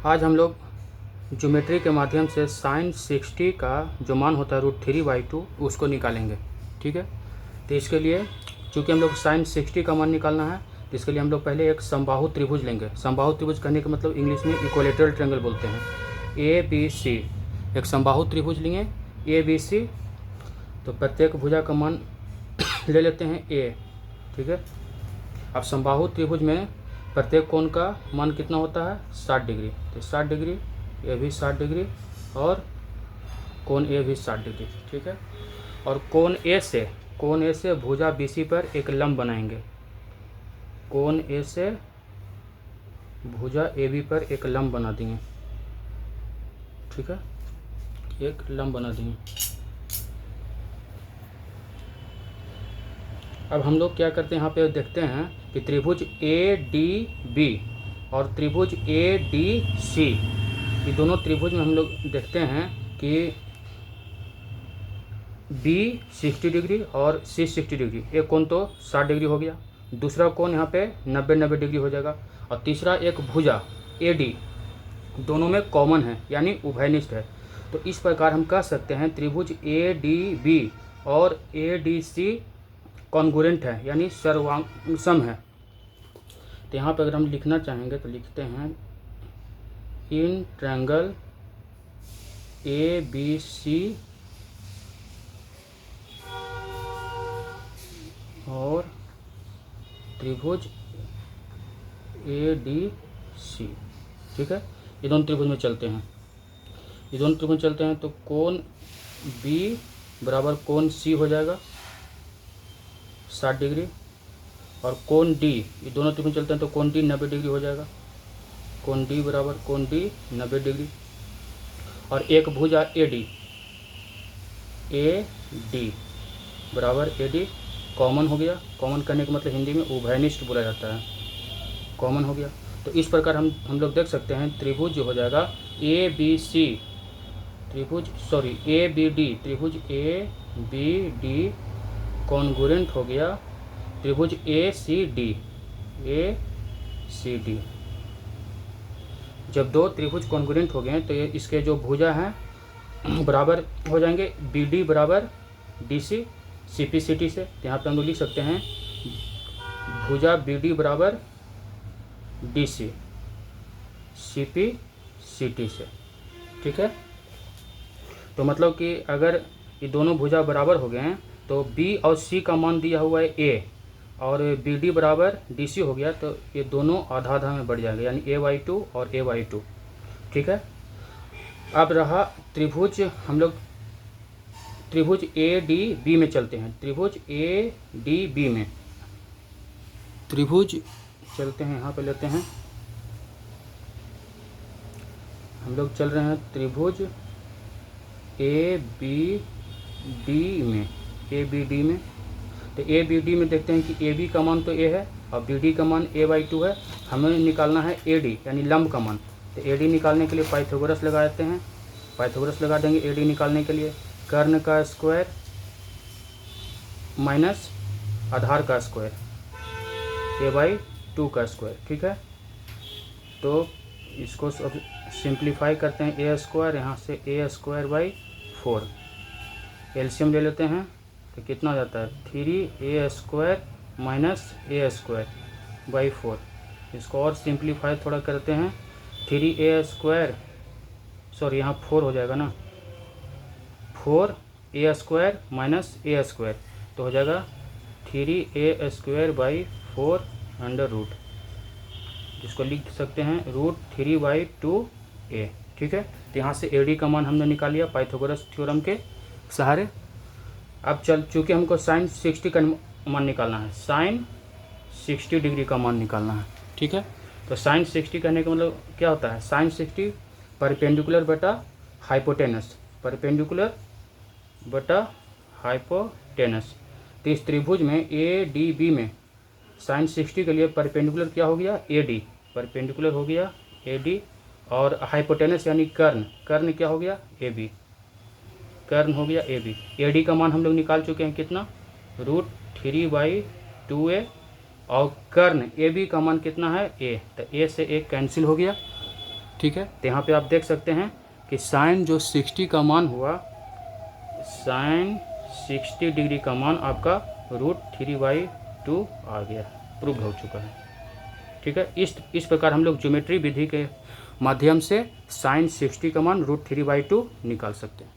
आज हम लोग ज्योमेट्री के माध्यम से साइन 60 का जो मान होता है √3/2 उसको निकालेंगे। ठीक है, तो इसके लिए चूँकि हम लोग साइन 60 का मान निकालना है तो इसके लिए हम लोग पहले एक समबाहु त्रिभुज लेंगे। समबाहु त्रिभुज कहने का मतलब इंग्लिश में इक्विलेटरल ट्रायंगल बोलते हैं। ABC एक समबाहु त्रिभुज लेंगे ABC, तो प्रत्येक भुजा का मान ले लेते हैं A। ठीक है, अब समबाहु त्रिभुज में प्रत्येक कोण का मान कितना होता है 60 डिग्री, तो 60 डिग्री, ये भी 60 डिग्री और कोण ए भी 60 डिग्री। ठीक है, और कोण ए से भुजा BC पर एक लंब बनाएंगे। कोण ए से भुजा AB पर एक लंब बना देंगे। ठीक है, एक लंब बना देंगे। अब हम लोग क्या करते हैं, यहाँ पे देखते हैं कि त्रिभुज ADB और त्रिभुज ADC, ये दोनों त्रिभुज में हम लोग देखते हैं कि B 60 डिग्री और C 60 डिग्री, एक कोण तो 60 डिग्री हो गया, दूसरा कोण यहाँ पे 90 डिग्री हो जाएगा, और तीसरा एक भुजा AD दोनों में कॉमन है यानी उभयनिष्ठ है। तो इस प्रकार हम कह सकते हैं त्रिभुज ADB और ADC कॉन्ग्रुएंट है यानी सर्वांग सम है। तो यहाँ पर अगर हम लिखना चाहेंगे तो लिखते हैं इन ट्रायंगल ABC और त्रिभुज ADC। ठीक है, ये दोनों त्रिभुज में चलते हैं, तो कोण B बराबर कोण C हो जाएगा 60 डिग्री, और कोण D, ये दोनों त्रिभुज चलते हैं तो कोण D 90 डिग्री हो जाएगा। कोण D बराबर कोण D 90 डिग्री, और एक भुजा AD बराबर AD कॉमन हो गया। कॉमन करने का मतलब हिंदी में उभयनिष्ठ बोला जाता है, कॉमन हो गया। तो इस प्रकार हम लोग देख सकते हैं त्रिभुज जो हो जाएगा त्रिभुज ABD कॉन्ग्रुएंट हो गया त्रिभुज ACD। जब दो त्रिभुज कॉन्ग्रुएंट हो गए तो ये इसके जो भुजा हैं बराबर हो जाएंगे, BD बराबर DC CP CT से। तो यहाँ पे हम लोग लिख सकते हैं भुजा BD बराबर DC CP CT से। ठीक है, तो मतलब कि अगर ये दोनों भुजा बराबर हो गए हैं तो B और C का मान दिया हुआ है A और BD बराबर DC हो गया, तो ये दोनों आधा आधा में बढ़ जाएंगे यानी A/2 और A/2। ठीक है, अब रहा त्रिभुज, हम लोग त्रिभुज ADB में चलते हैं। त्रिभुज ADB में त्रिभुज चलते हैं, यहाँ पे लेते हैं, हम लोग चल रहे हैं त्रिभुज ABD में। तो ABD में देखते हैं कि AB का मान तो A है और BD का मान A/2 है। हमें निकालना है AD यानी लंब का मान। तो AD निकालने के लिए पाइथागोरस लगा देते हैं, पाइथागोरस लगा देंगे AD निकालने के लिए। कर्ण का स्क्वायर माइनस आधार का स्क्वायर A/2 का स्क्वायर। ठीक है, तो इसको सब सिंप्लीफाई करते हैं, A², यहाँ से A²/4 एलसीएम ले लेते हैं तो कितना हो जाता है 3A² माइनस A²/4। इसको और सिंप्लीफाई थोड़ा करते हैं, 3A², सॉरी यहाँ 4 हो जाएगा ना, 4A² माइनस A², तो हो जाएगा 3A²/4 अंडर रूट, जिसको लिख सकते हैं √3/2A। ठीक है, तो यहाँ से AD का मान हमने निकाल लिया पाइथागोरस थ्योरम के सहारे। अब चूँकि हमको साइन 60 का मान निकालना है, साइन 60 डिग्री का मान निकालना है। ठीक है, तो साइन 60 कहने का मतलब क्या होता है, साइन 60 परपेंडिकुलर बटा हाइपोटेनस, परपेंडिकुलर बटा हाइपोटेनस। तो इस त्रिभुज में ADB में साइन 60 के लिए परपेंडिकुलर क्या हो गया AD, परपेंडिकुलर हो गया AD, और हाइपोटेनस यानी कर्ण क्या हो गया AB, कर्ण हो गया AB। AD का मान हम लोग निकाल चुके हैं कितना, √3/2A, और कर्ण AB का मान कितना है A, तो A से A कैंसिल हो गया, ठीक है। तो यहाँ पे आप देख सकते हैं कि साइन जो 60 का मान हुआ, साइन 60 डिग्री का मान आपका √3/2 आ गया, प्रूव हो चुका है। ठीक है। इस प्रकार हम लोग ज्योमेट्री विधि के माध्यम से साइन 60 का मान √3/2 निकाल सकते हैं।